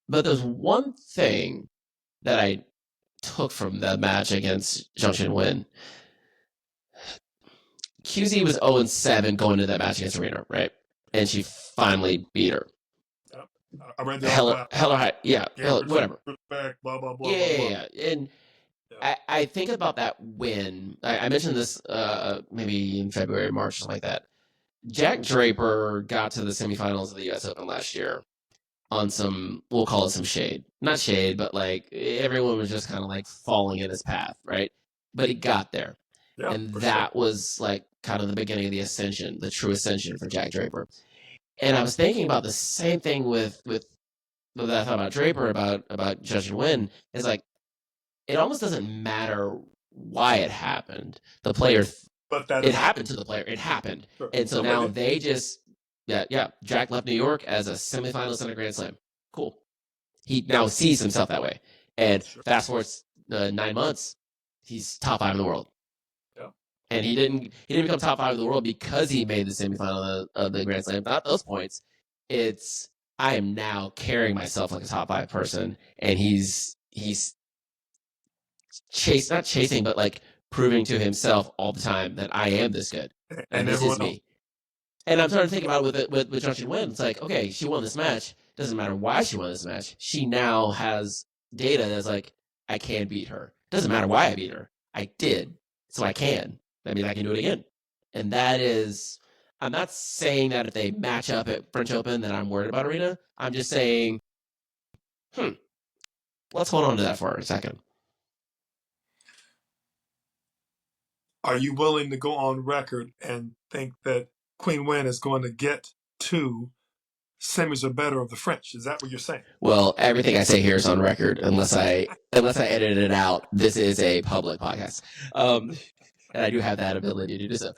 But there's one thing that I took from the match against Zheng Qinwen. QZ was 0-7 going into that match against Arena, right? And she finally beat her. I read the Hell or high, whatever. Back, blah blah blah. Yeah. And I think about that win. I mentioned this maybe in February, March, something like that. Jack Draper got to the semifinals of the U.S. Open last year on some, we'll call it some shade. Not shade, but like everyone was just kind of like falling in his path, right? But he got there. Yeah, and that was like kind of the beginning of the ascension, the true ascension for Jack Draper. And I was thinking about the same thing with that I thought about Draper, about Zheng Qinwen, is like, it almost doesn't matter why it happened. The player, it happened to the player. It happened. Sure. And so now they just, Jack left New York as a semifinalist in a Grand Slam. Cool. He now sees himself that way. And fast forward 9 months, he's top 5 in the world. Yeah. And he didn't become top 5 in the world because he made the semifinal of the Grand Slam. Not those points. It's, I am now carrying myself like a top 5 person, and he's not chasing, but like proving to himself all the time that I am this good, and this is me. And I'm starting to think about it with Zheng Qinwen. It's like, okay, she won this match. Doesn't matter why she won this match. She now has data that's like, I can beat her. Doesn't matter why I beat her. I did, so I can. I mean, I can do it again. And that is, I'm not saying that if they match up at French Open that I'm worried about Arena. I'm just saying, let's hold on to that for a second. Are you willing to go on record and think that Qinwen is going to get to semis or better of the French? Is that what you're saying? Well, everything I say here is on record, unless I edit it out. This is a public podcast, and I do have that ability to do so.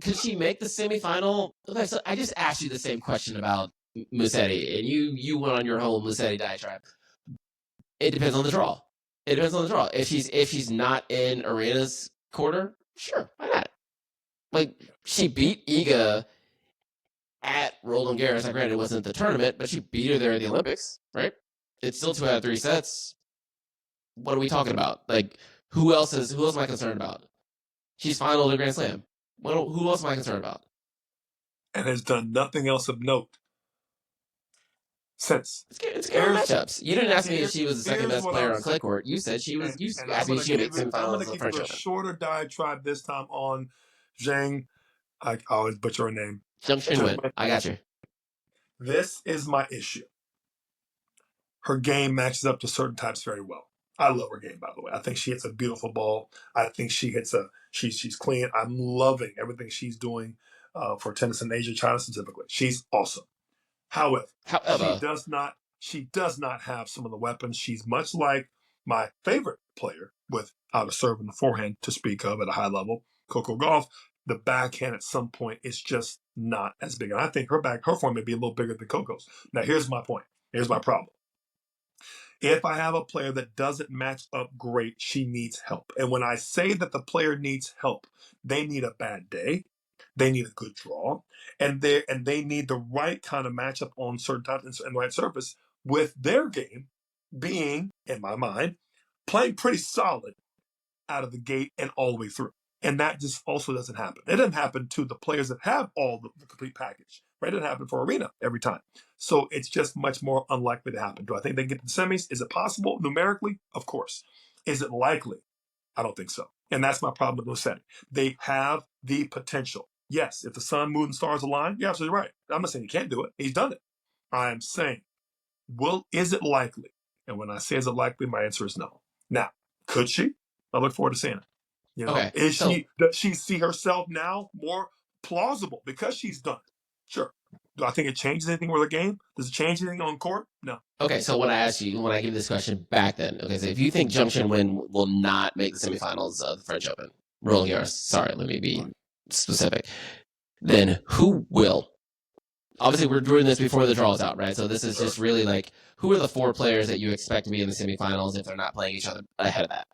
Could she make the semifinal? Okay, so I just asked you the same question about Musetti, and you went on your whole Musetti diatribe. It depends on the draw. If she's not in Arena's quarter, sure, why not? Like, she beat Iga at Roland Garros. Now, granted, it wasn't the tournament, but she beat her there at the Olympics, right? It's still 2 out of 3 sets. What are we talking about? Like, who else am I concerned about? She's final of the Grand Slam. Who else am I concerned about? And has done nothing else of note since. It's good matchups. You didn't ask me if she was the second best player on clay court. You said she was. You asked me if she made semifinals. I'm going to give you a shorter diatribe this time on Zheng. I always butcher her name. Zheng Qinwen. I got you. This is my issue. Her game matches up to certain types very well. I love her game, by the way. I think she hits a beautiful ball. I think she hits she's clean. I'm loving everything she's doing for tennis in Asia, China specifically. She's awesome. However, she does not have some of the weapons. She's much like my favorite player without a serve in the forehand to speak of at a high level, Coco Gauff. The backhand at some point is just not as big. And I think her forehand may be a little bigger than Coco's. Now, here's my point. Here's my problem. If I have a player that doesn't match up great, she needs help. And when I say that the player needs help, they need a bad day. They need a good draw, and they need the right kind of matchup on certain times and right surface, with their game being, in my mind, playing pretty solid out of the gate and all the way through. And that just also doesn't happen. It doesn't happen to the players that have all the complete package, right? It doesn't happen for Arena every time. So it's just much more unlikely to happen. Do I think they can get to the semis? Is it possible numerically? Of course. Is it likely? I don't think so. And that's my problem with Musetti. They have the potential. Yes, if the sun, moon, and stars align, you're absolutely right. I'm not saying he can't do it. He's done it. I'm saying, is it likely? And when I say is it likely, my answer is no. Now, could she? I look forward to seeing it. Okay. Does she see herself now more plausible because she's done it? Sure. Do I think it changes anything with the game? Does it change anything on court? No. Okay, so when I give this question back then, okay, so if you think Zheng Qinwen will not make the semifinals of the French Open, Roland Garros, sorry, let me be specific, then who will? Obviously, we're doing this before the draw is out, right? So this is just really like, who are the 4 players that you expect to be in the semifinals if they're not playing each other ahead of that?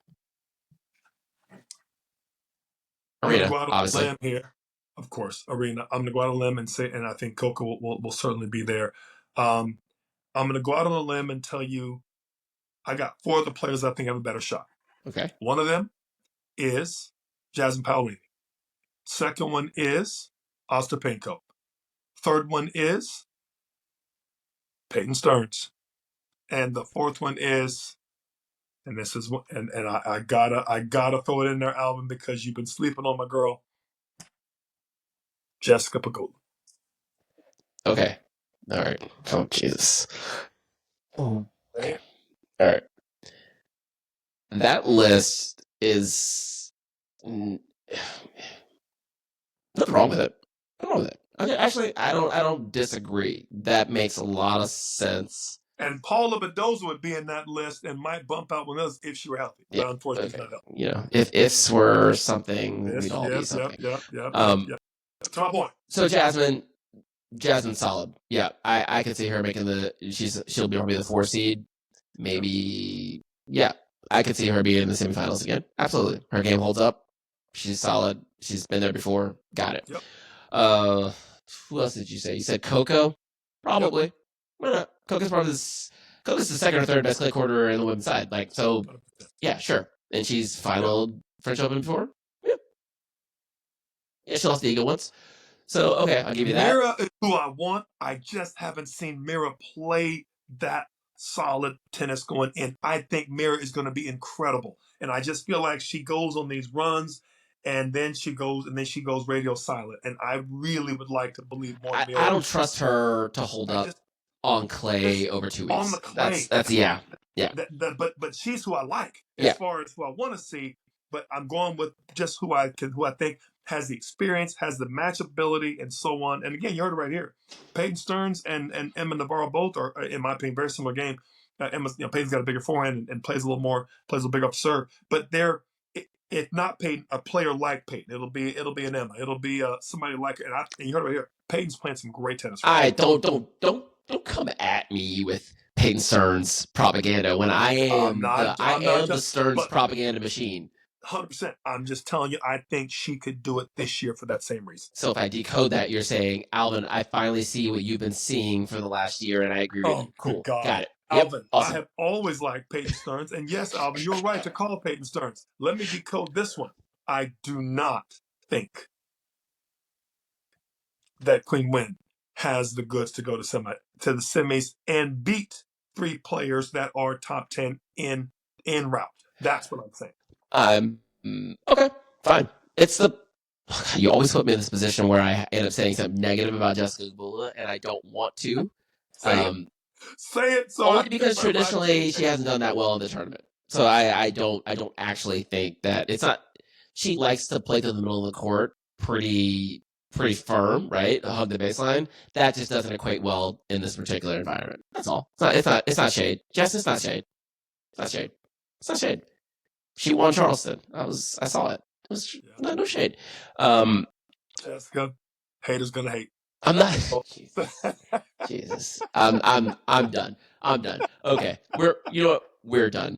Arena, obviously. Here. Of course, Arena. I'm going to go out on a limb and say, and I think Coco will certainly be there. I'm going to go out on a limb and tell you I got 4 of the players I think have a better shot. Okay. One of them is Jasmine Paolini. Second one is Ostapenko. Third one is Peyton Stearns. And the fourth one is, and this is and I gotta throw it in there, Alvin, because you've been sleeping on my girl, Jessica Pegula. Okay. All right. Oh Jesus. Oh. Okay. All right. That list is nothing wrong with it. Nothing wrong with it. Okay, actually, I don't disagree. That makes a lot of sense. And Paula Badoza would be in that list and might bump out one of those if she were healthy. But unfortunately, she's not healthy. You know, if ifs were something, we'd all be something. Yep. That's my point. So Jasmine's solid. Yeah, I could see her making she'll be probably the 4 seed. Maybe, yeah, I could see her being in the semifinals again. Absolutely. Her game holds up. She's solid. She's been there before. Got it. Yep. Who else did you say? You said Coco? Probably. Yep. Why not? Coco's the second or third best clay quarter in the women's side. Like, so, yeah, sure. And she's finaled French Open before? Yeah. Yeah, she lost the Eagle once. So, okay, I'll give you that. Mira is who I want. I just haven't seen Mira play that solid tennis going in. I think Mira is going to be incredible. And I just feel like she goes on these runs and then she goes radio silent. And I really would like to believe more. I don't trust her to hold up on clay over 2 weeks. On the clay. That's yeah. But she's who I like as far as who I want to see. But I'm going with just who I think has the experience, has the match ability, and so on. And again, you heard it right here. Peyton Stearns and Emma Navarro both are, in my opinion, very similar game. Peyton's got a bigger forehand and plays a little bigger up serve. But they're, if not Peyton, a player like Peyton. It'll be an Emma. It'll be somebody like her. And you heard it right here. Peyton's playing some great tennis. Right? Don't come at me with Peyton Stearns propaganda when I am the Stearns propaganda machine. 100%. I'm just telling you, I think she could do it this year for that same reason. So if I decode that, you're saying, Alvin, I finally see what you've been seeing for the last year, and I agree with you. Cool. God. Got it. Alvin, yep. Awesome. I have always liked Peyton Stearns. And yes, Alvin, you're right to call Peyton Stearns. Let me decode this one. I do not think that Qinwen has the goods to go to the semis and beat 3 players that are top 10 in route. That's what I'm saying. Okay, fine. You always put me in this position where I end up saying something negative about Jessica Pegula, and I don't want to. Say it. So only because traditionally she hasn't done that well in the tournament. So I don't actually think that it's not. She likes to play to the middle of the court pretty firm, right? Hug the baseline. That just doesn't equate well in this particular environment. That's all. It's not shade. Jess, it's not shade. It's not shade. She won Charleston. I saw it. It was no shade. Jessica, haters gonna hate. I'm not. Jesus. I'm done. Okay. We're done.